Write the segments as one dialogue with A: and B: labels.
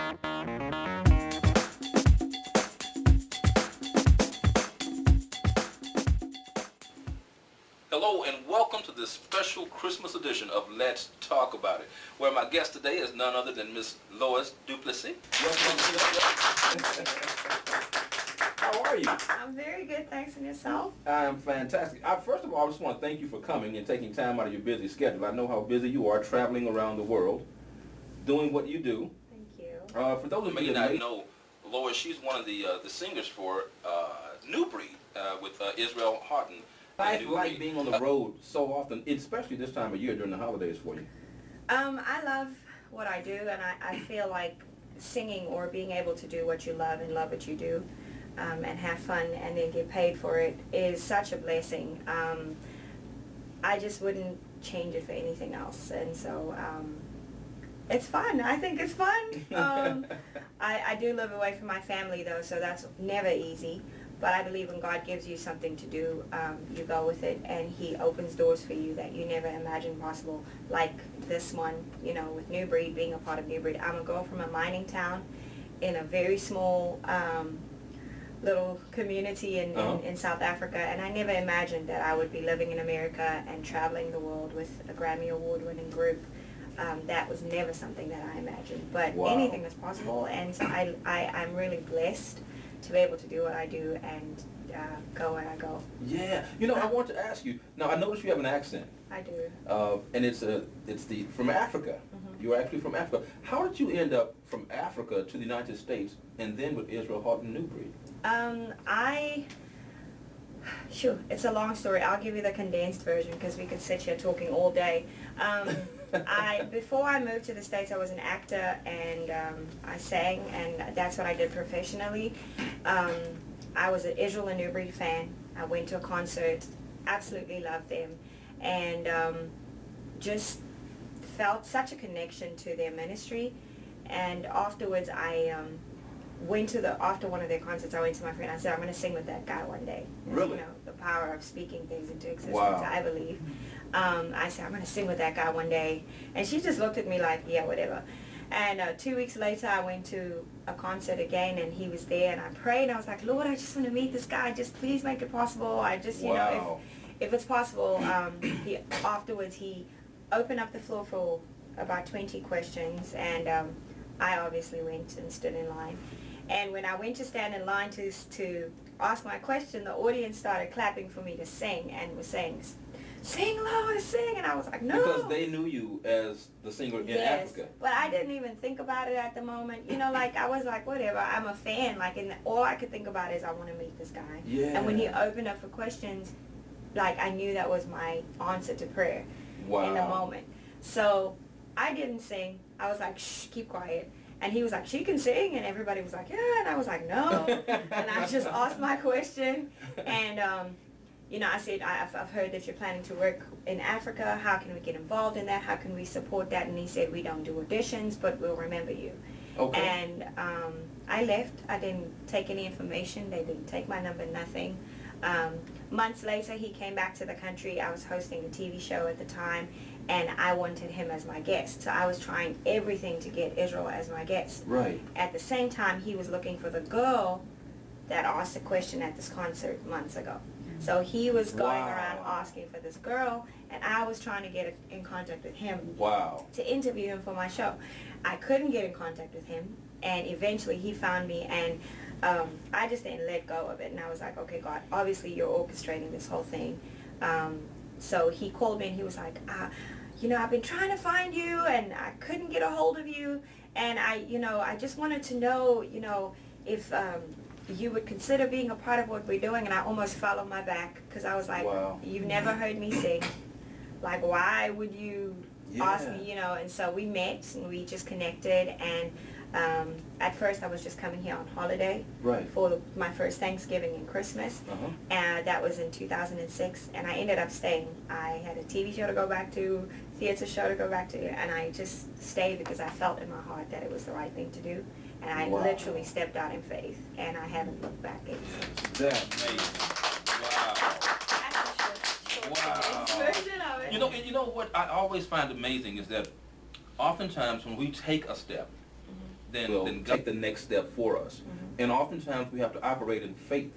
A: Hello and welcome to this special Christmas edition of Let's Talk About It, where my guest today is none other than Miss Lois Plessis.
B: How are you?
C: I'm very good, thanks, and yourself?
B: I'm fantastic. First of all, I just want to thank you for coming and taking time out of your busy schedule. I know how busy you are traveling around the world, doing what you do.
C: Thank you.
B: For those of you
A: May
B: that
A: not know Lois, she's one of the singers for New Breed with Israel Houghton.
B: Life like being on the road so often, especially this time of year during the holidays for you.
C: I love what I do, and I feel like singing or being able to do what you love and love what you do and have fun and then get paid for it is such a blessing. I just wouldn't change it for anything else, and so it's fun. I think it's fun. I do live away from my family, though, so that's never easy. But I believe when God gives you something to do, you go with it, and He opens doors for you that you never imagined possible, like this one, you know, with New Breed, being a part of New Breed. I'm a girl from a mining town in a very small little community in South Africa, and I never imagined that I would be living in America and traveling the world with a Grammy Award-winning group. That was never something that I imagined, but anything is possible, and so I'm really blessed to be able to do what I do and go where I go.
B: Yeah, you know, I want to ask you. Now, I notice you have an accent.
C: I do.
B: And it's from Africa.
C: Mm-hmm.
B: You're actually from Africa. How did you end up from Africa to the United States and then with Israel Houghton New Breed?
C: It's a long story. I'll give you the condensed version because we could sit here talking all day. Before I moved to the States, I was an actor, and I sang, and that's what I did professionally. I was an Israel and New Breed fan. I went to a concert, absolutely loved them, and just felt such a connection to their ministry. And afterwards, after one of their concerts, I went to my friend. I said, I'm going to sing with that guy one day.
B: Really?
C: You know, the power of speaking things into existence,
B: Wow.
C: I believe. I said, I'm going to sing with that guy one day. And she just looked at me like, yeah, whatever. And 2 weeks later, I went to a concert again, and he was there. And I prayed, and I was like, Lord, I just want to meet this guy. Just please make it possible. I just, you know, if it's possible. Afterwards, he opened up the floor for about 20 questions. And I obviously went and stood in line. And when I went to stand in line to ask my question, the audience started clapping for me to sing and was saying, sing, Lois, sing. And I was like, no.
B: Because they knew you as the singer in Africa.
C: But I didn't even think about it at the moment. You know, like, I was like, whatever, I'm a fan. Like, and all I could think about is I want to meet this guy.
B: Yeah.
C: And when he opened up for questions, like, I knew that was my answer to prayer in the moment. So I didn't sing. I was like, shh, keep quiet. And he was like, she can sing, and everybody was like, yeah, and I was like, no. And I just asked my question, and, you know, I said, I've heard that you're planning to work in Africa. How can we get involved in that? How can we support that? And he said, we don't do auditions, but we'll remember you.
B: Okay.
C: And I left. I didn't take any information. They didn't take my number, nothing. Months later, he came back to the country. I was hosting a TV show at the time, and I wanted him as my guest. So I was trying everything to get Israel as my guest.
B: Right.
C: At the same time, he was looking for the girl that asked a question at this concert months ago. So he was going around asking for this girl, and I was trying to get in contact with him to interview him for my show. I couldn't get in contact with him, and eventually he found me, and I just didn't let go of it. And I was like, okay, God, obviously you're orchestrating this whole thing. So he called me, and he was like, you know, I've been trying to find you, and I couldn't get a hold of you, and I just wanted to know, you know, if you would consider being a part of what we're doing. And I almost fell on my back because I was like, you've never heard me sing. Like, why would you ask me, you know? And so we met, and we just connected, and at first I was just coming here on holiday for my first Thanksgiving and Christmas, and that was in 2006, and I ended up staying. I had a TV show to go back to, theater show to go back to, and I just stayed because I felt in my heart that it was the right thing to do, and I literally stepped out in faith, and I haven't looked back ever since.
B: That's amazing.
C: Wow.
A: You know what I always find amazing is that oftentimes when we take a step,
B: will take the next step for us. And oftentimes we have to operate in faith.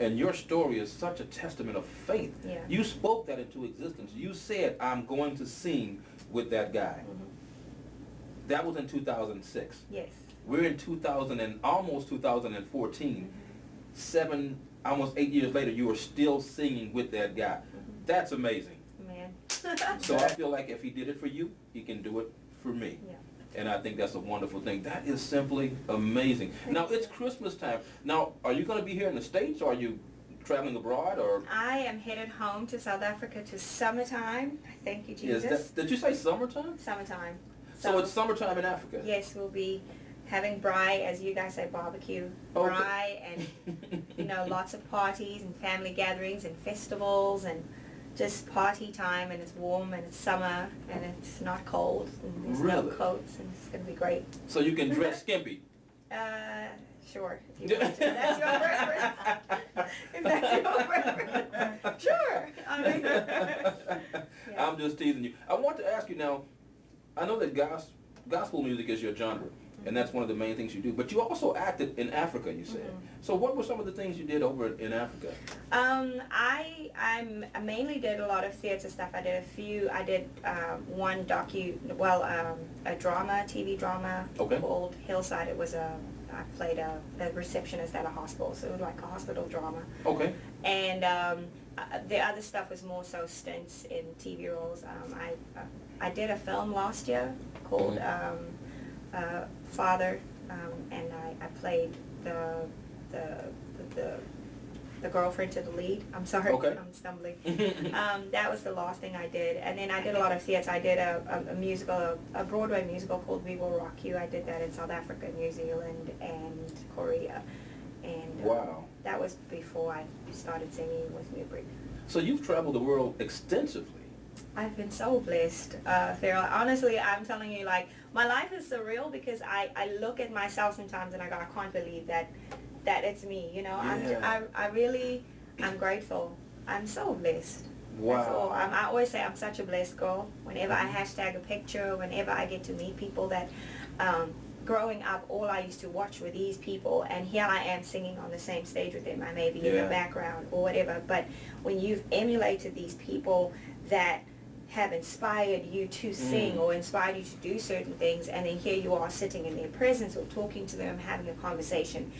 B: And your story is such a testament of faith.
C: Yeah.
B: You spoke that into existence. You said, I'm going to sing with that guy. That was in 2006.
C: Yes.
B: We're in 2000 and almost 2014. Almost 8 years later, you are still singing with that guy. That's amazing.
C: Man.
B: So I feel like if he did it for you, he can do it for me.
C: Yeah.
B: And I think that's a wonderful thing. That is simply amazing. Now, it's Christmas time. Now, are you going to be here in the States, or are you traveling abroad? Or
C: I am headed home to South Africa to summertime. Thank you, Jesus.
B: Did you say summertime?
C: Summertime.
B: So it's summertime in Africa?
C: Yes, we'll be having braai, as you guys say, barbecue.
B: Okay.
C: Braai and, lots of parties and family gatherings and festivals and just party time, and it's warm and it's summer and it's not cold and there's no
B: Really?
C: coats, and it's going to be great.
B: So you can dress skimpy?
C: Sure, if you want to. That's your preference. If that's your preference. Sure. I mean, yeah.
B: I'm just teasing you. I want to ask you now, I know that gospel music is your genre, and that's one of the main things you do, but you also acted in Africa, you said. So what were some of the things you did over in Africa?
C: I mainly did a lot of theater stuff. I did one a drama, TV drama called Hillside. It was I played a receptionist at a hospital, so it was like a hospital drama.
B: Okay.
C: And the other stuff was more so stints in TV roles. I did a film last year called Father, and I played the girlfriend to the lead. I'm sorry, I'm stumbling. That was the last thing I did. And then I did a lot of theater. I did a musical, a Broadway musical called We Will Rock You. I did that in South Africa, New Zealand, and Korea. And
B: wow.
C: That was before I started singing with Newbury.
B: So you've traveled the world extensively.
C: I've been so blessed, Ferrell. Honestly, I'm telling you, like, my life is surreal because I look at myself sometimes and I can't believe that it's me,
B: Yeah.
C: I'm grateful. I'm so blessed.
B: Wow.
C: That's all. I always say I'm such a blessed girl. Whenever I hashtag a picture, whenever I get to meet people that, growing up, all I used to watch were these people, and here I am singing on the same stage with them. I may be in the background or whatever, but when you've emulated these people that have inspired you to sing or inspired you to do certain things, and then here you are sitting in their presence or talking to them, having a conversation,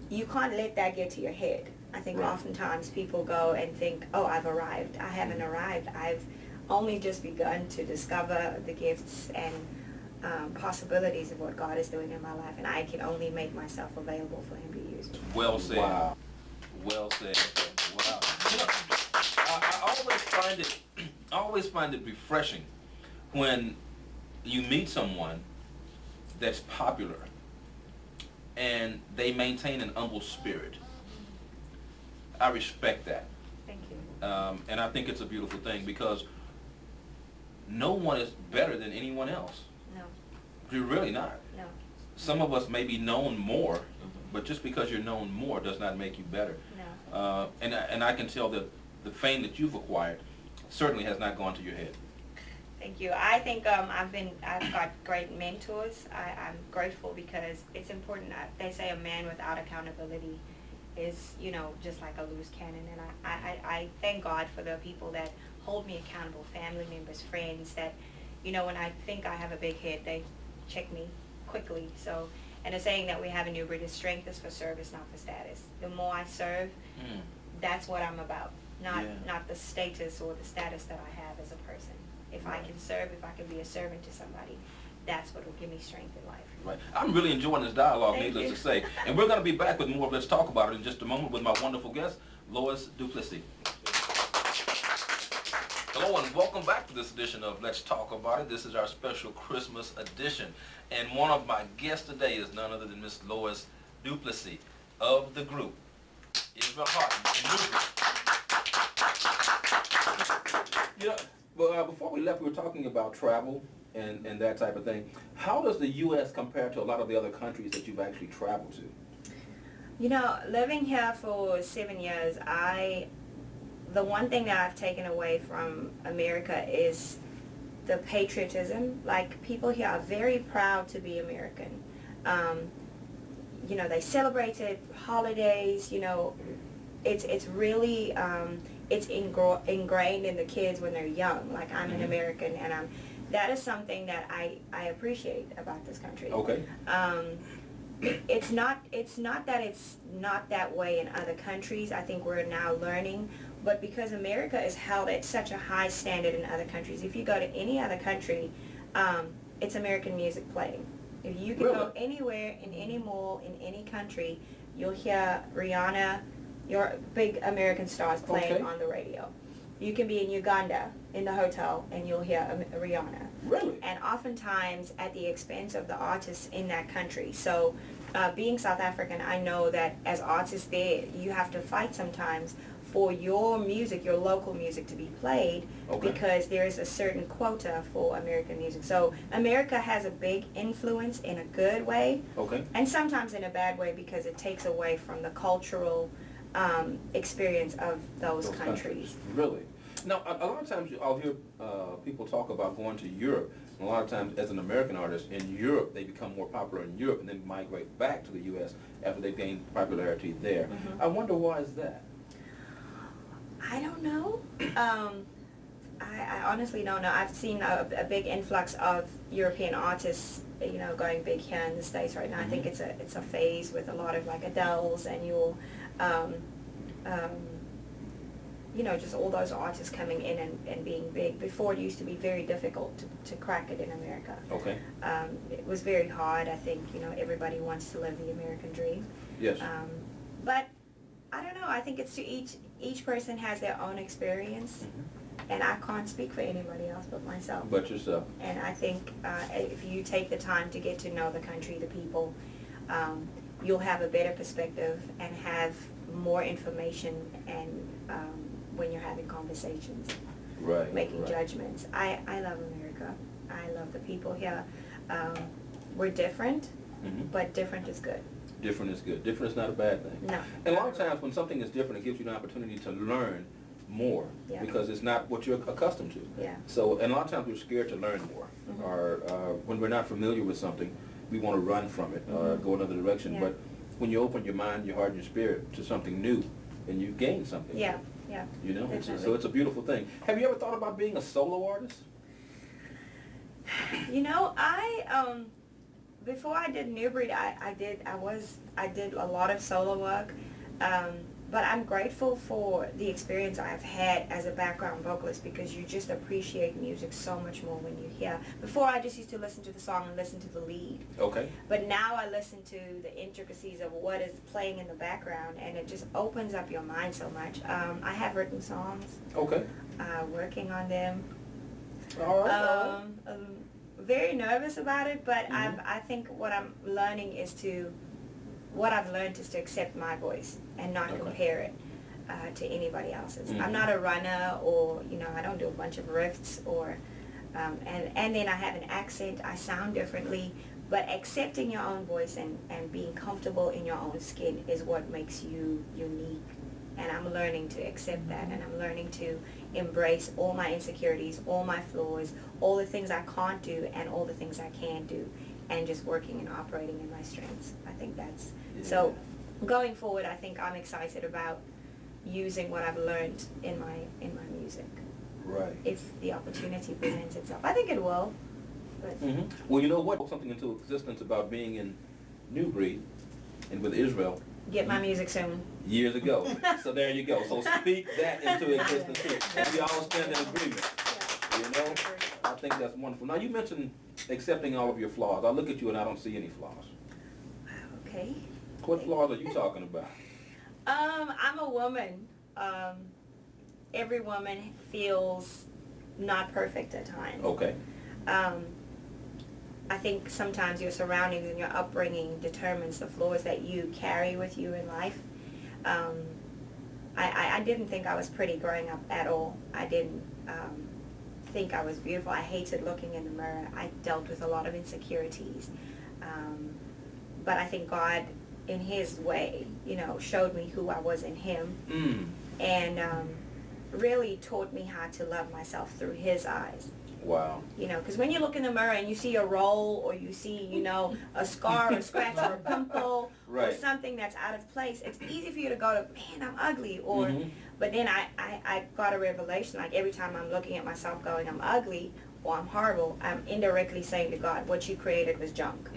C: you can't let that get to your head. I think oftentimes people go and think, oh, I've arrived. I haven't arrived. I've only just begun to discover the gifts and possibilities of what God is doing in my life, and I can only make myself available for Him to use me.
A: Well said.
B: Wow.
A: Well said. Wow. I always find it refreshing when you meet someone that's popular and they maintain an humble spirit. I respect that.
C: Thank you.
A: And I think it's a beautiful thing because no one is better than anyone else.
C: No.
A: You're really not.
C: No.
A: Some of us may be known more, but just because you're known more does not make you better.
C: No.
A: And I can tell that the fame that you've acquired certainly has not gone to your head.
C: Thank you. I think I've got great mentors. I'm grateful because it's important. They say a man without accountability is, just like a loose cannon. And I thank God for the people that hold me accountable, family members, friends, that, when I think I have a big head, they check me quickly. So, and the saying that we have in Newbury, the strength is for service, not for status. The more I serve, that's what I'm about. Not the status or the status that I have as a person. If I can serve, if I can be a servant to somebody, that's what will give me strength in life.
A: Right. I'm really enjoying this dialogue,
C: Thank
A: needless
C: you.
A: to say. And we're going to be back with more of Let's Talk About It in just a moment with my wonderful guest, Lois Plessis. Hello and welcome back to this edition of Let's Talk About It. This is our special Christmas edition. And one of my guests today is none other than Miss Lois Plessis of the group Israel Heart.
B: Well, before we left, we were talking about travel and that type of thing. How does the U.S. compare to a lot of the other countries that you've actually traveled to?
C: Living here for 7 years, the one thing that I've taken away from America is the patriotism. Like, people here are very proud to be American. You know, they celebrated holidays. You know, it's really it's ingrained in the kids when they're young. Like, I'm an American, and that is something that I appreciate about this country.
B: Okay.
C: It's not that it's not that way in other countries. I think we're now learning, but because America is held at such a high standard in other countries, if you go to any other country, it's American music playing. If you can go anywhere in any mall in any country, you'll hear Rihanna, your big American stars playing on the radio. You can be in Uganda in the hotel and you'll hear Rihanna.
B: Really?
C: And oftentimes at the expense of the artists in that country. So being South African, I know that as artists there, you have to fight sometimes for your music, your local music, to be played because there is a certain quota for American music. So America has a big influence in a good way, and sometimes in a bad way because it takes away from the cultural experience of those countries.
B: Really? Now, a lot of times I'll hear people talk about going to Europe. And a lot of times, as an American artist, in Europe, they become more popular in Europe and then migrate back to the U.S. after they gain popularity there. I wonder why is that?
C: I don't know. I honestly don't know. I've seen a big influx of European artists, you know, going big here in the States right now. I think it's a phase with a lot of like Adele's and your, you know, just all those artists coming in and being big. Before, it used to be very difficult to crack it in America.
B: Okay.
C: It was very hard. I think, you know, everybody wants to live the American dream.
B: Yes.
C: But I don't know. I think it's to each person has their own experience. And I can't speak for anybody else but myself.
B: But yourself.
C: And I think if you take the time to get to know the country, the people, you'll have a better perspective and have more information and when you're having conversations, making judgments. I love America. I love the people here. We're different, but different is good.
B: Different is good. Different is not a bad thing.
C: No.
B: And a lot of times when something is different, it gives you an opportunity to learn more because it's not what you're accustomed to.
C: Yeah.
B: So, and a lot of times we're scared to learn more. Or when we're not familiar with something, we want to run from it or go another direction. But when you open your mind, your heart, and your spirit to something new, then you gain something.
C: Yeah.
B: You know, so it's a beautiful thing. Have you ever thought about being a solo artist?
C: You know, I before I did New Breed, I did a lot of solo work, but I'm grateful for the experience I've had as a background vocalist because you just appreciate music so much more when you hear. Before, I just used to listen to the song and listen to the lead.
B: Okay.
C: But now I listen to the intricacies of what is playing in the background, and it just opens up your mind so much. I have written songs.
B: Okay.
C: Working on them.
B: All right.
C: Very nervous about it, but I think what I'm learning is what I've learned is to accept my voice and not compare it to anybody else's. I'm not a runner, or you know, I don't do a bunch of riffs, or and then I have an accent. I sound differently, but accepting your own voice and being comfortable in your own skin is what makes you unique. And I'm learning to accept that, and I'm learning to embrace all my insecurities, all my flaws, all the things I can't do, and all the things I can do, and just working and operating in my strengths. I think that's so. Going forward, I think I'm excited about using what I've learned in my music.
B: Right.
C: If the opportunity presents itself, I think it will. But
B: Well, you know what? Something into existence about being in New Breed and with Israel.
C: Get my music soon.
B: Years ago. So there you go. So speak that into existence too. And we all stand in agreement. You know? I think that's wonderful. Now you mentioned accepting all of your flaws. I look at you and I don't see any flaws.
C: Okay.
B: What flaws are you talking about?
C: I'm a woman. Every woman feels not perfect at times. Okay. I think sometimes your surroundings and your upbringing determines the flaws that you carry with you in life. I didn't think I was pretty growing up at all. I didn't think I was beautiful. I hated looking in the mirror. I dealt with a lot of insecurities. But I think God, in His way, you know, showed me who I was in Him. And really taught me how to love myself through His eyes.
B: Wow.
C: You know, because when you look in the mirror and you see a roll or you see, you know, a scar or a scratch or a pimple or
B: Right.
C: something that's out of place, it's easy for you to go to, man, I'm ugly. Or,
B: Mhm.
C: but then I got a revelation, like every time I'm looking at myself going, I'm ugly or I'm horrible, I'm indirectly saying to God, what you created was junk.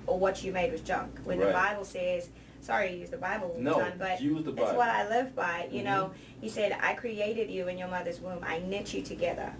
C: Or what you made was junk. When the
B: Right.
C: Bible says, sorry to use the Bible all the
B: No,
C: time, but
B: use the
C: it's
B: Bible.
C: what I live by. You know, he said, I created you in your mother's womb. I knit you together.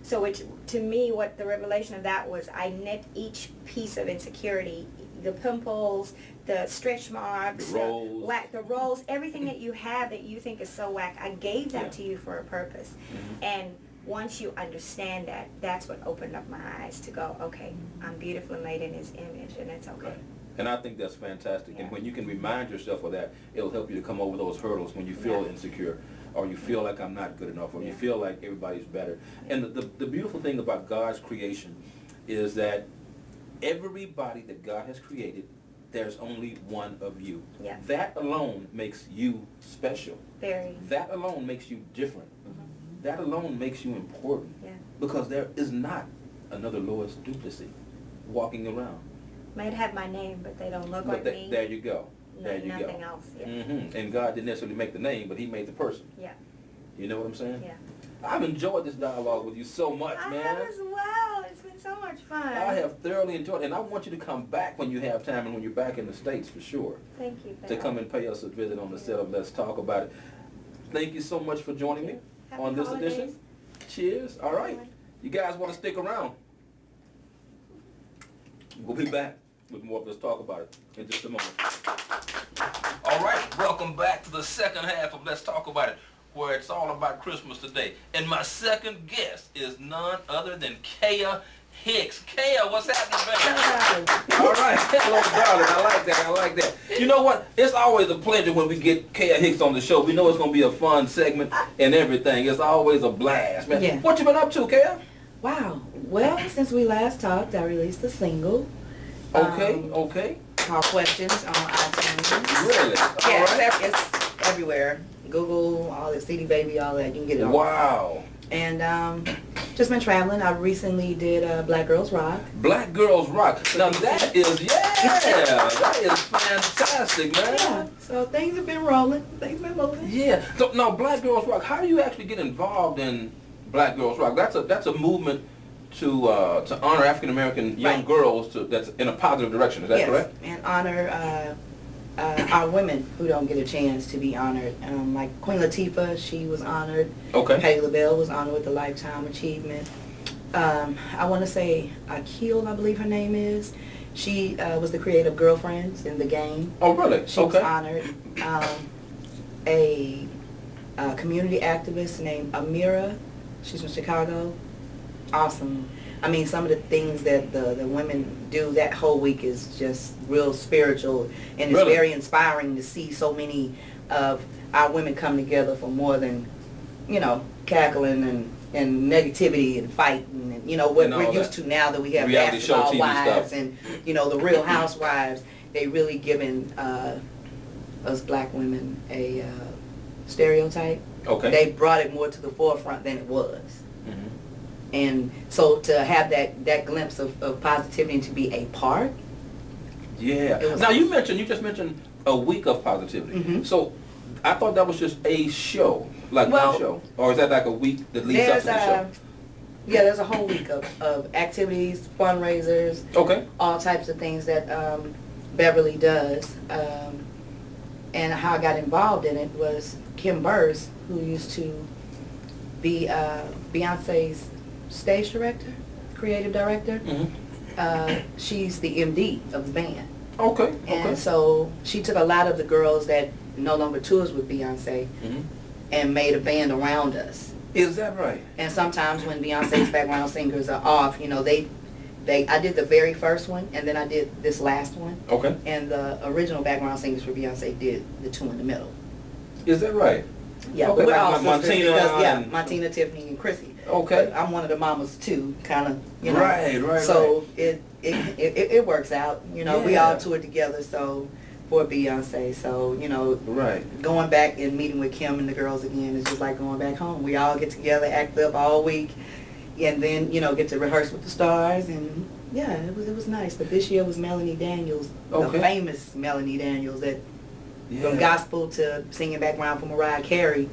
C: So which, to me, what the revelation of that was, I knit each piece of insecurity, the pimples, the stretch marks,
B: The rolls.
C: the rolls, everything that you have that you think is so whack, I gave that
B: Yeah.
C: to you for a purpose. And once you understand that, that's what opened up my eyes to go, okay, I'm beautifully made in his image, and it's okay.
B: Right. And I think that's fantastic.
C: Yeah.
B: And when you can remind yourself of that, it'll help you to come over those hurdles when you feel
C: Yeah.
B: insecure, or you feel like I'm not good enough, or you
C: Yeah.
B: feel like everybody's better. And the beautiful thing about God's creation is that everybody that God has created, there's only one of you.
C: Yeah.
B: That alone makes you special.
C: Very.
B: That alone makes you different. That alone makes you important.
C: Yeah.
B: Because there is not another Lois Duplessis walking around.
C: Might have my name, but they don't look
B: But
C: like me.
B: there you go.
C: No,
B: There you go.
C: nothing else. Yeah.
B: And God didn't necessarily make the name, but He made the person.
C: Yeah.
B: You know what I'm saying?
C: Yeah.
B: I've enjoyed this dialogue with you so much,
C: I
B: man.
C: have as well. It's been so much fun.
B: I have thoroughly enjoyed it, and I want you to come back when you have time and when you're back in the States for sure.
C: Thank you.
B: To
C: Ferrell.
B: come and pay us a visit on the set of Let's Talk About It. Thank you so much for joining me
C: Happy
B: on this
C: holidays.
B: edition. Cheers. All right. You guys want to stick around? We'll be back with more of Let's Talk About It in just a moment.
A: All right, welcome back to the second half of Let's Talk About It, where it's all about Christmas today. And my second guest is none other than Kaya Hicks. Kaya, what's happening, baby? All right, hello, darling. I like that.
B: You know what? It's always a pleasure when we get Kaya Hicks on the show. We know it's going to be a fun segment and everything. It's always a blast, man.
D: Yeah.
B: What you been up to, Kaya?
D: Wow. Well, since we last talked, I released a single.
B: Okay.
D: Called Questions on iTunes.
B: Really?
D: Yeah,
B: All right.
D: it's everywhere. Google, all the CD Baby, all that. You can get it all.
B: Wow.
D: And just been traveling. I recently did Black Girls Rock.
B: Black Girls Rock. Now that is, that is fantastic, man.
D: Yeah. So things have been rolling. Things have been moving.
B: Yeah. So now, Black Girls Rock. How do you actually get involved in Black Girls Rock? That's a movement to honor African American young
D: Right.
B: girls. That's in a positive direction. Is that
D: Yes,
B: correct?
D: and honor our women who don't get a chance to be honored. Like Queen Latifah, she was honored.
B: Okay.
D: Patti LaBelle was honored with the Lifetime Achievement. I want to say Akil, I believe her name is. She was the creative Girlfriends in the game.
B: Oh, really?
D: She was
B: Okay.
D: honored. A community activist named Amira. She's from Chicago. Awesome. I mean, some of the things that the women do that whole week is just real spiritual, and it's
B: Really?
D: very inspiring to see so many of our women come together for more than, cackling and negativity and fighting and, what
B: And all
D: we're used
B: that.
D: to now that we have
B: Reality show
D: basketball
B: TV
D: wives
B: stuff.
D: and, the Real Housewives. They really given us black women a stereotype.
B: Okay.
D: They brought it more to the forefront than it was.
B: Mhm.
D: And so to have that glimpse of positivity and to be a part.
B: Yeah.
D: It was
B: Now
D: awesome.
B: you just mentioned a week of positivity.
D: Mhm.
B: So I thought that was just a show, like
D: Well,
B: one show, or is that like a week that leads up to the show?
D: there's a whole week of activities, fundraisers,
B: Okay.
D: all types of things that Beverly does. And how I got involved in it was Kim Burrs, who used to be Beyonce's stage director, creative director.
B: Mhm.
D: She's the MD of the band.
B: Okay.
D: And so she took a lot of the girls that no longer tours with Beyonce
B: Mhm.
D: and made a band around us.
B: Is that right?
D: And sometimes when Beyonce's background singers are off, I did the very first one and then I did this last one.
B: Okay.
D: And the original background singers for Beyonce did the two in the middle.
B: Is that right?
D: Yeah,
B: Okay,
D: we're
B: like
D: all sisters
B: Montina
D: because,
B: and-
D: Montina, Tiffany, and Chrissy.
B: Okay.
D: But I'm one of the mamas too, kind of,
B: Right.
D: So it works out. We
B: Yeah.
D: all toured together. So for Beyonce, so
B: Right.
D: going back and meeting with Kim and the girls again is just like going back home. We all get together, act up all week, and then, you know, get to rehearse with the stars, and yeah, it was nice. But this year was Melanie Daniels,
B: Okay.
D: the famous Melanie Daniels, that
B: Yeah.
D: from gospel to singing background for Mariah Carey,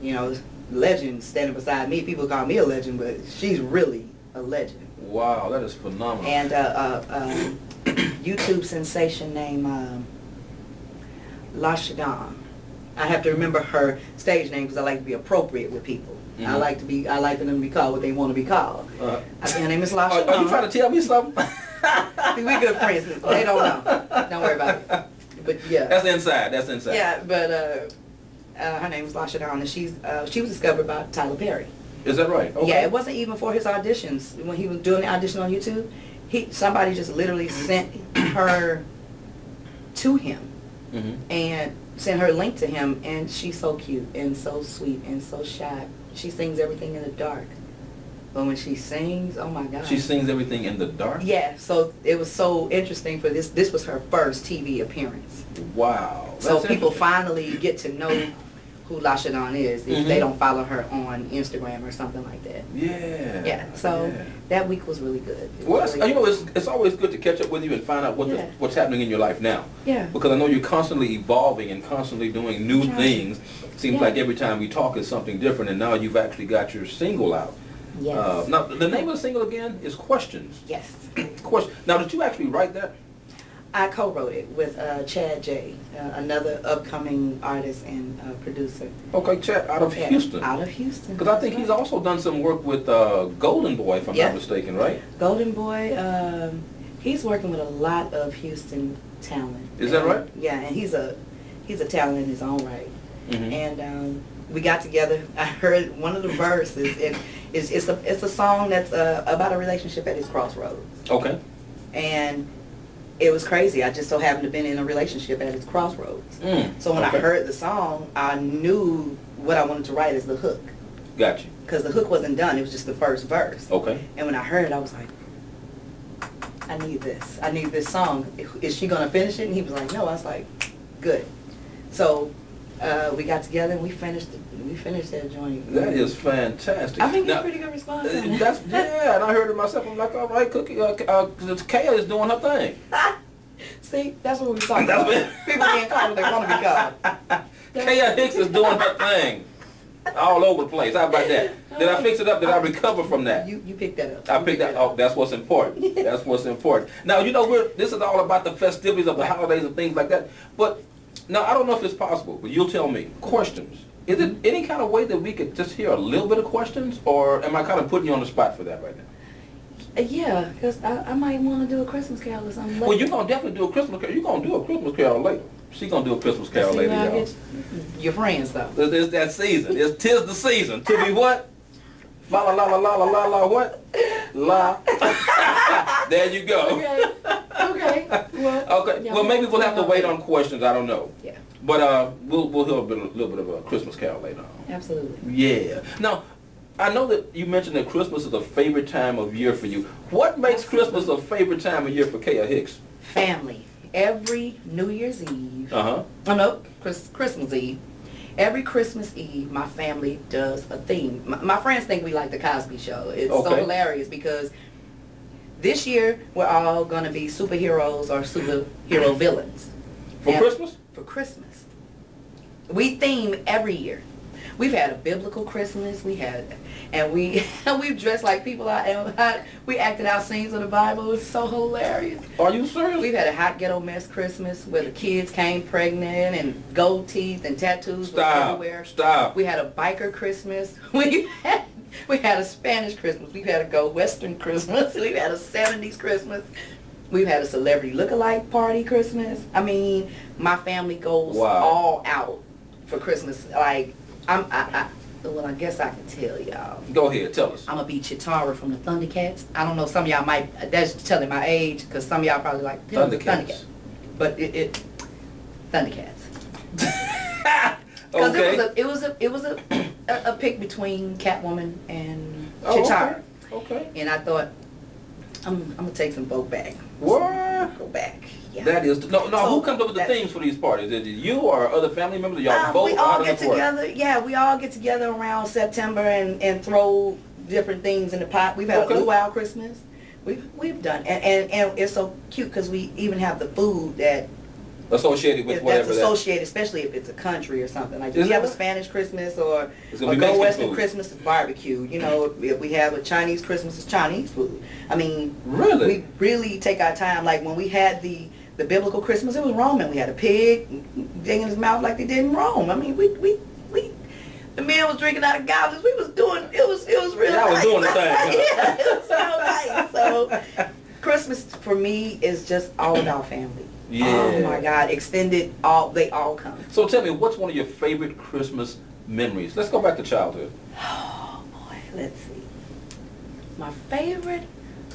D: you know, legend standing beside me. People call me a legend, but she's really a legend.
B: Wow, that is phenomenal.
D: And YouTube sensation named Lashadon. I have to remember her stage name because I like to be appropriate with people. I
B: Mhm.
D: like for them to be called what they want to be called. I think her name is Lashadon.
B: Are you trying to tell me something?
D: See, we good friends. They don't know. Don't worry about it. But yeah.
B: That's inside. That's inside.
D: Yeah, but her name is Lashadon, and she was discovered by Tyler Perry.
B: Is that right? Okay.
D: Yeah, it wasn't even for his auditions. When he was doing the audition on YouTube, somebody just literally sent her to him
B: Mm-hmm.
D: and sent her a link to him, and she's so cute and so sweet and so shy. She sings everything in the dark, but when she sings, oh my God.
B: She sings everything in the dark?
D: Yeah, so it was so interesting for this. This was her first TV appearance.
B: Wow.
D: So
B: That's
D: people
B: interesting.
D: finally get to know who Lashadon is if
B: Mhm.
D: they don't follow her on Instagram or something like that.
B: Yeah.
D: Yeah, so
B: yeah.
D: that week was really good. It
B: Well,
D: was
B: that's,
D: really
B: you know, it's always good to catch up with you and find out
D: Yeah.
B: what's happening in your life now.
D: Yeah.
B: Because I know you're constantly evolving and constantly doing new
D: Right.
B: things. Seems
D: Yeah.
B: like every time we talk is something different, and now you've actually got your single out.
D: Yes.
B: Now, the name of the single again is Questions.
D: Yes.
B: Question. Now, did you actually write that?
D: I co-wrote it with Chad J, another upcoming artist and producer.
B: Okay, Chad, out of
D: Yeah,
B: Houston.
D: Out of Houston.
B: Because I think he's also done some work with Golden Boy, if I'm
D: Yeah.
B: not mistaken, right?
D: Golden Boy, he's working with a lot of Houston talent.
B: Is that right?
D: Yeah, and he's a talent in his own right.
B: Mm-hmm.
D: And we got together. I heard one of the verses. It's a song that's about a relationship at its crossroads.
B: Okay.
D: And it was crazy. I just so happened to been in a relationship at its crossroads. So when
B: okay.
D: I heard the song, I knew what I wanted to write as the hook.
B: Got you.
D: Because the hook wasn't done. It was just the first verse.
B: Okay.
D: And when I heard it, I was like, I need this. I need this song. Is she going to finish it? And he was like, no. I was like, good. So we got together and we finished that joint.
B: That is fantastic.
D: I think it's
B: Now,
D: a pretty good response. on it.
B: That's yeah, and I heard it myself. I'm like, all right, Cookie, Kaya is doing her thing.
D: See, that's what we were talking
B: That's
D: about.
B: what-
D: People being called what they want to be called.
B: Kaya Hicks is doing her thing. All over the place. How about that? Did I fix it up? Did I recover from that?
D: You picked that up.
B: I
D: You
B: picked that.
D: it
B: Oh,
D: up.
B: that's what's important. That's what's important. Now, you know, this is all about the festivities of the holidays and things like that. But now, I don't know if it's possible, but you'll tell me. Questions. Is it any kind of way that we could just hear a little bit of questions, or am I kind of putting you on the spot for that right now?
D: Yeah, because I might want to do a Christmas carol or something.
B: Well, you're gonna definitely do a Christmas carol. You're gonna do a Christmas carol later. She's gonna do a Christmas carol later, y'all.
D: Your friends, though.
B: It's that season. Tis the season. To be what? La la la la la la la la what? La. There you go.
D: Okay. Okay. Well,
B: Okay.
D: yeah,
B: Well, maybe we'll have to wait
D: okay.
B: on questions. I don't know.
D: Yeah,
B: But we'll hear a little bit of a Christmas carol later on.
D: absolutely.
B: Yeah. Now, I know that you mentioned that Christmas is a favorite time of year for you. What makes Christmas a favorite time of year for Kaya Hicks?
D: Family. Every New Year's Eve.
B: Uh-huh.
D: Oh, no, Christmas Eve. Every Christmas Eve, my family does a theme. My friends think we like the Cosby Show. It's so
B: Okay.
D: hilarious because this year we're all going to be superheroes or superhero villains.
B: For
D: And-
B: Christmas?
D: For Christmas. We theme every year. We've had a biblical Christmas. We've dressed like people we acted out scenes of the Bible. It was so hilarious.
B: Are you serious?
D: We've had a hot ghetto mess Christmas where the kids came pregnant and gold teeth and tattoos were everywhere.
B: Stop.
D: We had a biker Christmas. We had a Spanish Christmas. We've had a go Western Christmas. We've had a 70s Christmas. We've had a celebrity look-alike party Christmas. I mean, my family goes
B: Wow.
D: all out for Christmas. Like, well, I guess I can tell y'all.
B: Go ahead, tell us.
D: I'm gonna be Chitara from the Thundercats. I don't know, some of y'all might, that's telling my age, because some of y'all probably like,
B: Thundercats.
D: But Thundercats. Because
B: Okay.
D: it was a pick between Catwoman and
B: Oh,
D: Chitara.
B: Okay.
D: And I thought, I'm gonna take some vote back.
B: What?
D: Go back. Yeah.
B: That is no.
D: So,
B: Who comes up with the
D: that's-
B: themes for these parties? Is it you or other family members? Y'all vote?
D: we
B: How
D: all
B: does
D: get
B: this work?
D: together. Yeah, we all get together around September and throw different things in the pot. We've had a luau Christmas. We've done, and it's so cute because we even have the food that
B: associated with whatever
D: that's associated, especially if it's a country or something like that.
B: Is
D: If you have a
B: it?
D: Spanish Christmas or
B: It's
D: a
B: gonna be
D: go
B: Mexican
D: Western
B: food.
D: Christmas, it's barbecue. You know, if we have a Chinese Christmas, it's Chinese food. I mean,
B: Really?
D: we really take our time. Like when we had the biblical Christmas, it was Roman. We had a pig digging his mouth like they did in Rome. I mean, we the man was drinking out of goblets. We was doing it was real
B: Y'all was
D: nice.
B: doing the thing, huh?
D: Yeah, it was real nice. So Christmas for me is just all about family.
B: Yeah.
D: Oh my God, extended they all come.
B: So tell me, what's one of your favorite Christmas memories? Let's go back to childhood.
D: Oh boy, let's see. My favorite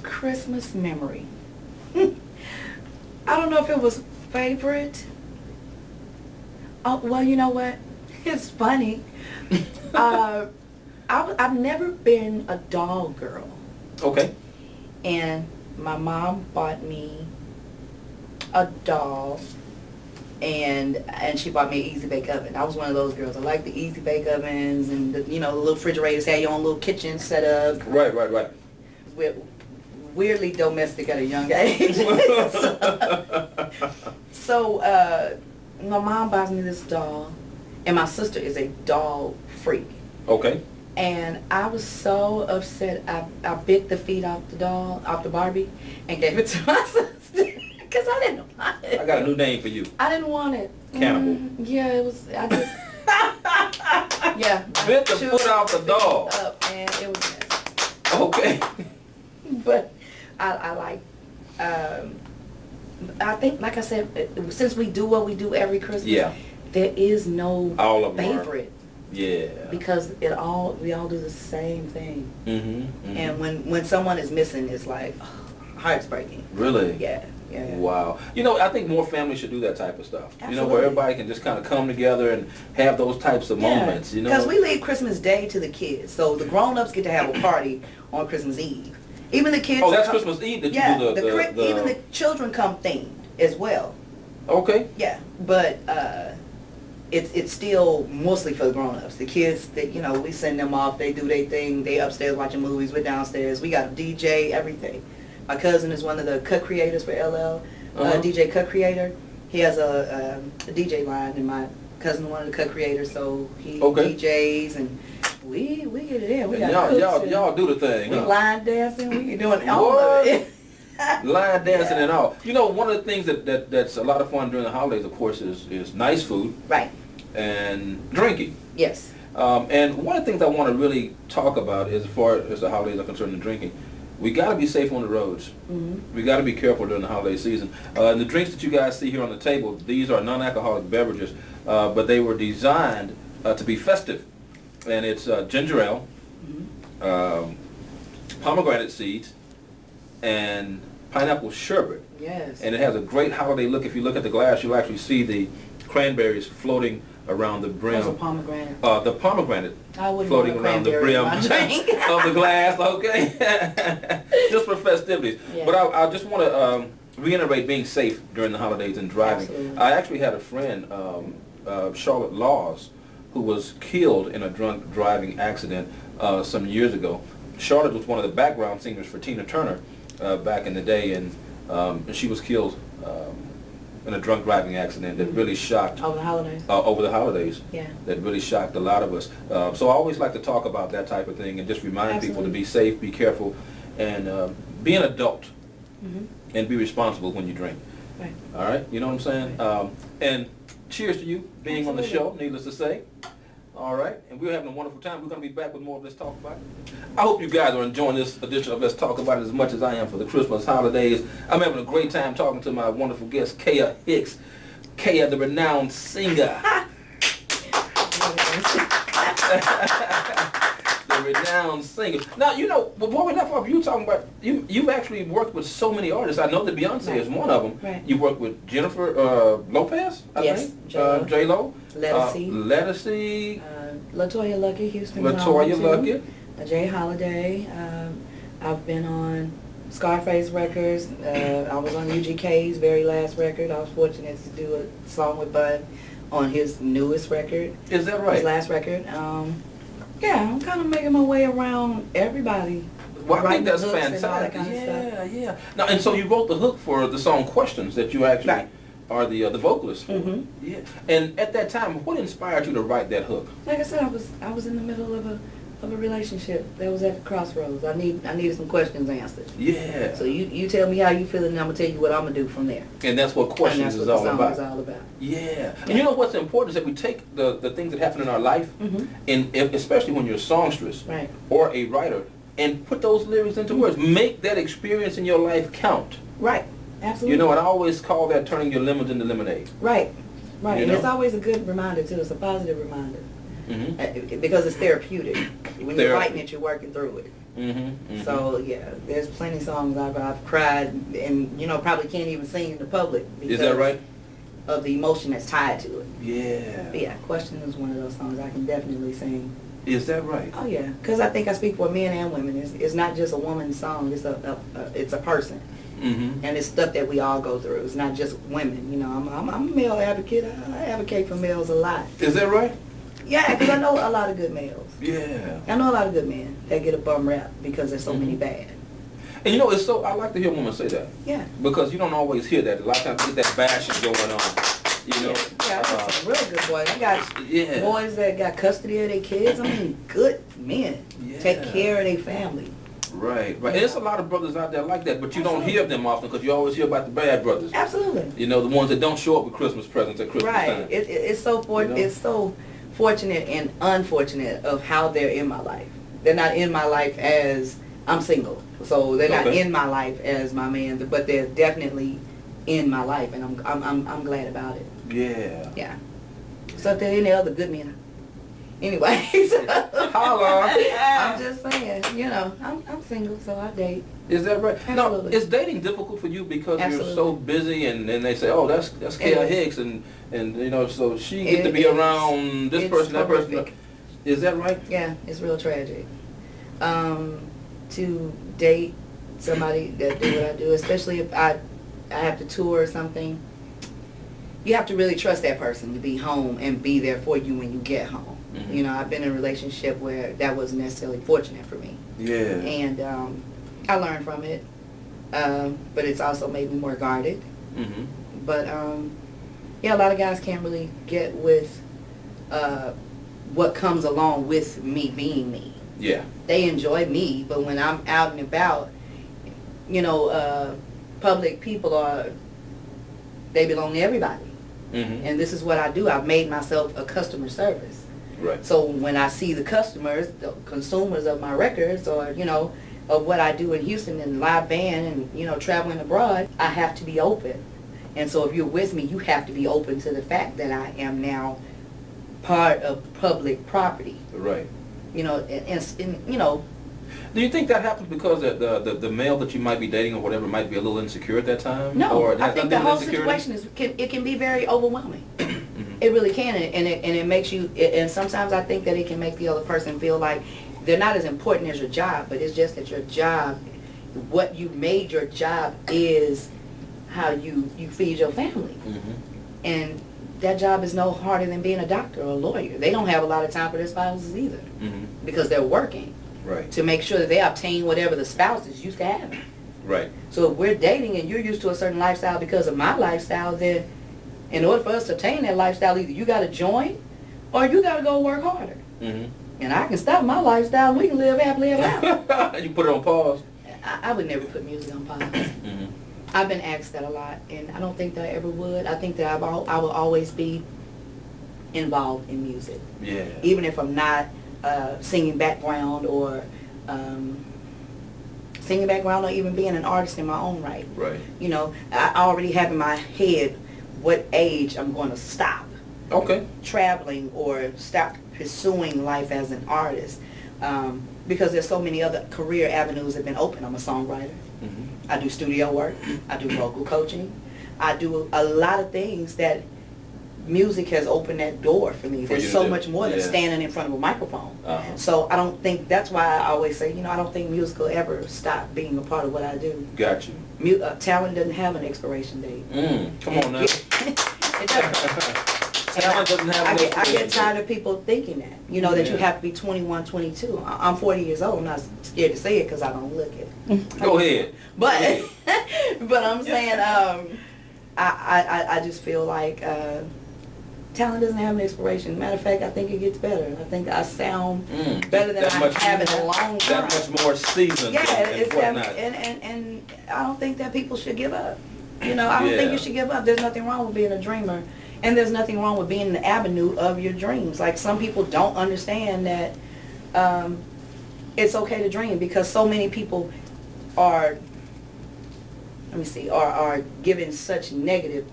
D: Christmas memory. I don't know if it was favorite. Oh, well, you know what? It's funny. I've never been a doll girl.
B: Okay.
D: And my mom bought me a doll, and she bought me an Easy Bake Oven. I was one of those girls. I like the Easy Bake Ovens and the little refrigerators, had your own little kitchen set up.
B: Right.
D: Weirdly domestic at a young age. So my mom buys me this doll, and my sister is a doll freak.
B: Okay.
D: And I was so upset. I bit the feet off the doll, off the Barbie, and gave it to my sister because I didn't want it.
B: I got a new name for you.
D: I didn't want it.
B: Cannibal.
D: Yeah, it was. I just. Yeah. I
B: Bit the
D: chewed
B: foot off the doll.
D: Up, and it was nasty.
B: Okay.
D: But I like. I think, like I said, since we do what we do every Christmas,
B: Yeah.
D: there is no
B: All of them are.
D: favorite
B: Yeah.
D: because we all do the same thing.
B: Mm-hmm.
D: And when someone is missing, it's like heart's breaking.
B: Really?
D: Yeah.
B: Wow. I think more families should do that type of stuff.
D: Absolutely.
B: Where everybody can just kind of come together and have those types of moments.
D: Because we leave Christmas Day to the kids, so the grown-ups get to have a party on Christmas Eve. Even the kids.
B: Oh, that's Christmas Eve that
D: yeah,
B: you do the
D: even the children come themed as well.
B: Okay.
D: Yeah, but it's still mostly for the grown-ups. The kids, we send them off. They do their thing. They upstairs watching movies. We're downstairs. We got a DJ, everything. My cousin is one of the cut creators for LL, DJ cut creator. He has a DJ line, and my cousin is one of the cut creators, so he DJs, and we get it in. We got cooks
B: y'all do the thing.
D: we
B: Huh?
D: line dancing. We doing all of it.
B: Line dancing and all. One of the things that's a lot of fun during the holidays, of course, is nice food.
D: Right.
B: And drinking.
D: Yes.
B: And one of the things I want to really talk about is, as far as the holidays are concerned and drinking, we got to be safe on the roads.
D: Mm-hmm.
B: We got to be careful during the holiday season. And the drinks that you guys see here on the table, these are non-alcoholic beverages, but they were designed to be festive. And it's ginger ale, pomegranate seeds, and pineapple sherbet.
D: Yes.
B: And it has a great holiday look. If you look at the glass, you'll actually see the cranberries floating around the brim.
D: That's a pomegranate.
B: The pomegranate
D: I wouldn't
B: floating
D: want a
B: around the
D: cranberry
B: brim
D: in my drink.
B: of the glass, okay? Just for festivities.
D: Yeah.
B: But I just want to reiterate being safe during the holidays and driving.
D: Absolutely.
B: I actually had a friend, Charlotte Laws, who was killed in a drunk driving accident some years ago. Charlotte was one of the background singers for Tina Turner back in the day, and she was killed in a drunk driving accident that really shocked
D: Over the holidays.
B: over the holidays.
D: Yeah.
B: That really shocked a lot of us. So I always like to talk about that type of thing and just remind people to
D: Absolutely.
B: be safe, be careful, and be an adult
D: Mm-hmm.
B: and be responsible when you drink.
D: Right.
B: All right, you know what I'm saying? And cheers to you being on the show,
D: Absolutely.
B: needless to say. All right, and we're having a wonderful time. We're going to be back with more of Let's Talk About It. I hope you guys are enjoying this edition of Let's Talk About It as much as I am for the Christmas holidays. I'm having a great time talking to my wonderful guest, Kaya Hicks. Kaya, the renowned singer. The renowned singer. Now, before we left off, you were talking about, you've actually worked with so many artists. I know that Beyonce is one of them.
D: Right.
B: You worked with Jennifer Lopez, I
D: Yes,
B: think.
D: J-Lo.
B: J-Lo.
D: Lettucey.
B: Lettucey.
D: Latoya Luckett, Houston.
B: Latoya Luckett.
D: Jay Holiday. I've been on Scarface Records. I was on UGK's very last record. I was fortunate to do a song with Bud on his newest record.
B: Is that
D: His
B: right?
D: last record. Yeah, I'm kind of making my way around everybody.
B: Well, I
D: Writing
B: think that's
D: hooks and all that
B: fantastic.
D: kind of stuff.
B: Yeah. Now, and so you wrote the hook for the song "Questions" that you actually
D: Right.
B: are the vocalist for.
D: Mhm.
B: Yeah. And at that time, what inspired you to write that hook?
D: Like I said, I was in the middle of a relationship that was at the crossroads. I needed some questions answered.
B: Yeah.
D: So you tell me how you feel, and I'm gonna tell you what I'm gonna do from there.
B: And that's what "Questions"
D: and
B: is
D: that's
B: all
D: what the song
B: about.
D: is all about.
B: Yeah. And you know what's important is that we take the things that happen in our life,
D: Mhm.
B: and especially when you're a songstress
D: Right.
B: or a writer, and put those lyrics into words. Make that experience in your life count.
D: Right. Absolutely.
B: You know, and I always call that turning your lemons into lemonade.
D: Right. Right.
B: You
D: And
B: know?
D: it's always a good reminder too. It's a positive reminder.
B: Mm-hmm.
D: Because it's therapeutic. When you're writing it, you're working through it.
B: Mm-hmm.
D: So yeah, there's plenty of songs I've cried and probably can't even sing in the public
B: Is that right?
D: of the emotion that's tied to it.
B: Yeah.
D: But yeah, Question is one of those songs I can definitely sing.
B: Is that right?
D: Oh yeah, because I think I speak for men and women. It's not just a woman's song. It's a person,
B: Mm-hmm.
D: and it's stuff that we all go through. It's not just women. You know, I'm a male advocate. I advocate for males a lot.
B: Is that right?
D: Yeah, because I know a lot of good males.
B: Yeah.
D: I know a lot of good men that get a bum rap because there's so many bad.
B: And you know, it's so I like to hear women say that
D: Yeah.
B: because you don't always hear that. A lot of times, you get that bashing going on. You know.
D: Yeah, I got some real good boys. I got
B: Yeah.
D: boys that got custody of their kids. I mean, good men.
B: Yeah.
D: Take care of their family.
B: Right. And there's a lot of brothers out there like that, but you don't hear them often because you always hear about the bad brothers.
D: Absolutely.
B: You know, the ones that don't show up with Christmas presents at Christmas
D: Right.
B: time.
D: It's so
B: You know?
D: it's so fortunate and unfortunate of how they're in my life. They're not in my life as I'm single, so they're not
B: Okay.
D: in my life as my man, but they're definitely in my life, and I'm glad about it.
B: Yeah.
D: Yeah. So if there are any other good men, anyways.
B: Holla.
D: I'm just saying, I'm single, so I date.
B: Is that right? Now,
D: Absolutely.
B: is dating difficult for you because
D: Absolutely.
B: you're so busy and they say, oh, that's
D: It
B: Kay
D: is.
B: Hicks and you know, so she get to
D: It
B: be
D: is.
B: around this
D: It's
B: person, that person.
D: horrific.
B: Is that right?
D: Yeah, it's real tragic. To date somebody that do what I do, especially if I have to tour or something, you have to really trust that person to be home and be there for you when you get home.
B: Mhm.
D: You know, I've been in a relationship where that wasn't necessarily fortunate for me.
B: Yeah.
D: And I learned from it, but it's also made me more guarded.
B: Mm-hmm.
D: But yeah, a lot of guys can't really get with what comes along with me being me.
B: Yeah.
D: They enjoy me, but when I'm out and about, public people they belong to everybody.
B: Mm-hmm.
D: And this is what I do. I've made myself a customer service.
B: Right.
D: So when I see the customers, the consumers of my records or, of what I do in Houston and live band and, traveling abroad, I have to be open. And so if you're with me, you have to be open to the fact that I am now part of public property.
B: Right.
D: And
B: Do you think that happens because the male that you might be dating or whatever might be a little insecure at that time?
D: no,
B: Or it
D: I
B: has
D: think the
B: nothing to
D: whole
B: do with insecurity?
D: situation it can be very overwhelming.
B: Mhm.
D: It really can, and it makes you. And sometimes I think that it can make the other person feel like they're not as important as your job, but it's just that your job, what you made your job is how you feed your family,
B: Mhm.
D: and that job is no harder than being a doctor or a lawyer. They don't have a lot of time for their spouses either
B: Mhm.
D: because they're working
B: Right.
D: to make sure that they obtain whatever the spouse is used to having.
B: Right.
D: So if we're dating and you're used to a certain lifestyle because of my lifestyle, then in order for us to obtain that lifestyle, either you got to join or you got to go work harder.
B: Mm-hmm.
D: And I can stop my lifestyle and we can live happily ever after.
B: You put it on pause.
D: I would never put music on pause.
B: Mm-hmm.
D: I've been asked that a lot, and I don't think that I ever would. I think that I will always be involved in music.
B: Yeah.
D: Even if I'm not singing background or even being an artist in my own right.
B: Right.
D: I already have in my head what age I'm going to stop
B: Okay.
D: traveling or stop pursuing life as an artist, because there's so many other career avenues that have been open. I'm a songwriter.
B: Mm-hmm.
D: I do studio work. I do vocal coaching. I do a lot of things that music has opened that door for me.
B: For you
D: There's
B: to
D: so
B: do.
D: much more than
B: Yeah.
D: standing in front of a microphone.
B: Uh-huh.
D: So I don't think, that's why I always say, I don't think music will ever stop being a part of what I do.
B: Got you.
D: Talent doesn't have an expiration date.
B: Come on now.
D: It doesn't.
B: Talent doesn't have
D: I
B: an
D: get
B: expiration
D: tired of people thinking that, you know, that you
B: Yeah.
D: have to be 21, 22. I'm 40 years old. I'm not scared to say it because I don't look it.
B: Go ahead.
D: But, but I'm saying, I just feel like talent doesn't have an expiration. Matter of fact, I think it gets better. I think I sound better than
B: That
D: I
B: much-
D: have in a long time.
B: That much more seasoned
D: Yeah,
B: and
D: it's that,
B: whatnot.
D: and I don't think that people should give up. You know, I don't think
B: Yeah.
D: you should give up. There's nothing wrong with being a dreamer, and there's nothing wrong with being in the avenue of your dreams. Like, some people don't understand that it's okay to dream, because so many people are, let me see, are giving such negative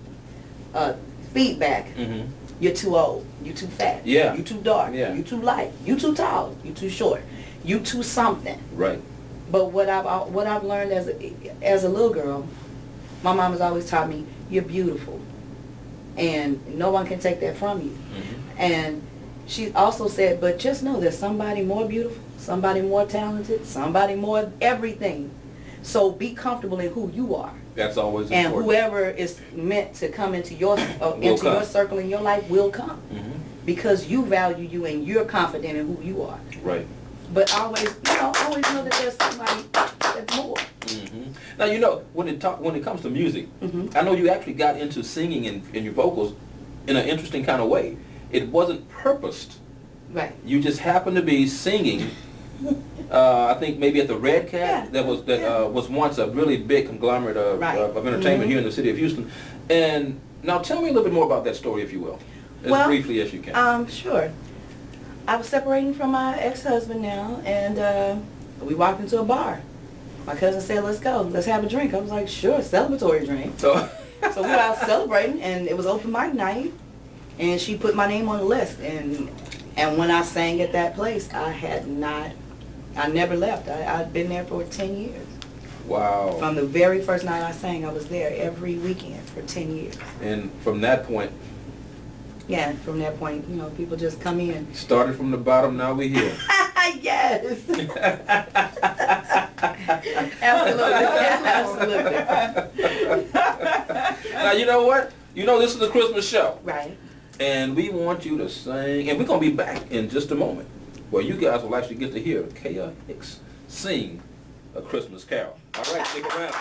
D: feedback.
B: Mm-hmm.
D: You're too old. You too fat.
B: Yeah.
D: You too dark.
B: Yeah.
D: You too light. You too tall. You too short. You too something.
B: Right.
D: But what I've learned as a little girl, my mom has always taught me, you're beautiful, and no one can take that from you.
B: Mm-hmm.
D: And she also said, but just know there's somebody more beautiful, somebody more talented, somebody more everything. So be comfortable in who you are.
B: That's always
D: And
B: important.
D: whoever is meant to come into your
B: Will come.
D: your circle in your life will come,
B: Mm-hmm.
D: because you value you and you're confident in who you are.
B: Right.
D: But always know that there's somebody that's more.
B: Mm-hmm. Now, you know, when it comes to music,
D: Mhm.
B: I know you actually got into singing and your vocals in an interesting kind of way. It wasn't purposed.
D: Right.
B: You just happened to be singing. I think maybe at the Red Cat,
D: Yeah.
B: that was once a really big conglomerate of,
D: Right.
B: of entertainment
D: Mhm.
B: here in the city of Houston. And now tell me a little bit more about that story, if you will, as
D: Well,
B: briefly as you can.
D: Sure. I was separating from my ex-husband now, and we walked into a bar. My cousin said, let's go, let's have a drink. I was like, sure, celebratory drink.
B: So,
D: So we were out celebrating, and it was open mic night, and she put my name on the list. And when I sang at that place, I never left. I'd been there for 10 years.
B: wow.
D: From the very first night I sang, I was there every weekend for 10 years.
B: And from that point,
D: Yeah, and from that point, you know, people just come in.
B: started from the bottom, now we're here.
D: Yes. Absolutely.
B: Now, you know what? You know this is a Christmas show.
D: Right.
B: And we want you to sing, and we're going to be back in just a moment, where you guys will actually get to hear Kaya Hicks sing A Christmas Carol. All right, stick around.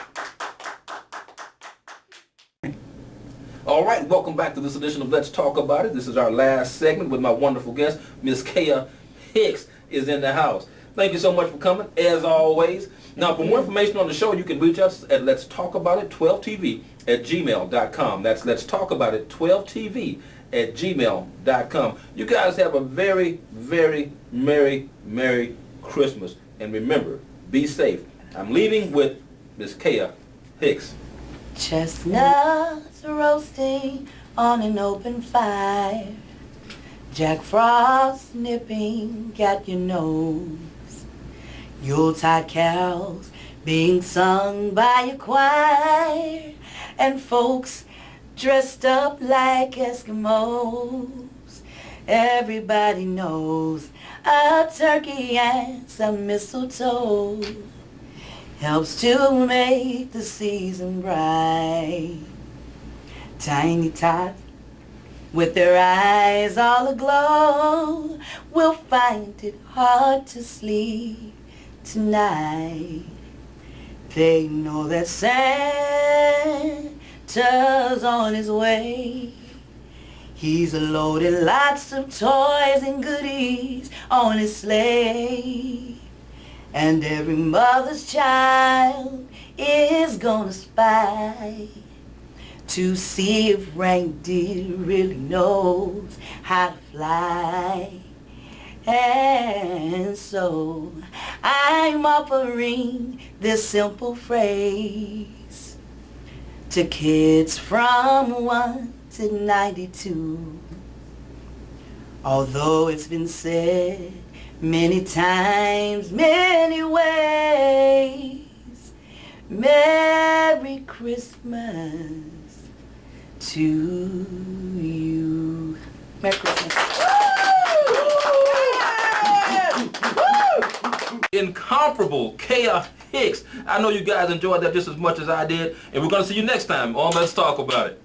B: All right, welcome back to this edition of Let's Talk About It. This is our last segment with my wonderful guest, Miss Kaya Hicks is in the house. Thank you so much for coming, as always. Now, for more information on the show, you can reach us at Let's Talk About It 12TV at gmail.com. That's Let's Talk About It 12TV at gmail.com. You guys have a very, very Merry Christmas. And remember, be safe. I'm leaving with Miss Kaya Hicks.
D: Chestnuts roasting on an open fire. Jack Frost nipping at your nose. Yuletide carols being sung by a choir. And folks dressed up like Eskimos. Everybody knows a turkey and some mistletoe helps to make the season bright. Tiny tots with their eyes all aglow will find it hard to sleep tonight. They know that Santa's on his way. He's loaded lots of toys and goodies on his sleigh. And every mother's child is gonna spy to see if reindeer really knows how to fly. And so I'm offering this simple phrase to kids from 1 to 92. Although it's been said many times, many ways, Merry Christmas to you. Merry Christmas.
A: Incomparable Kaya Hicks. I know you guys enjoyed that just as much as I did, and we're going to see you next time on Let's Talk About It.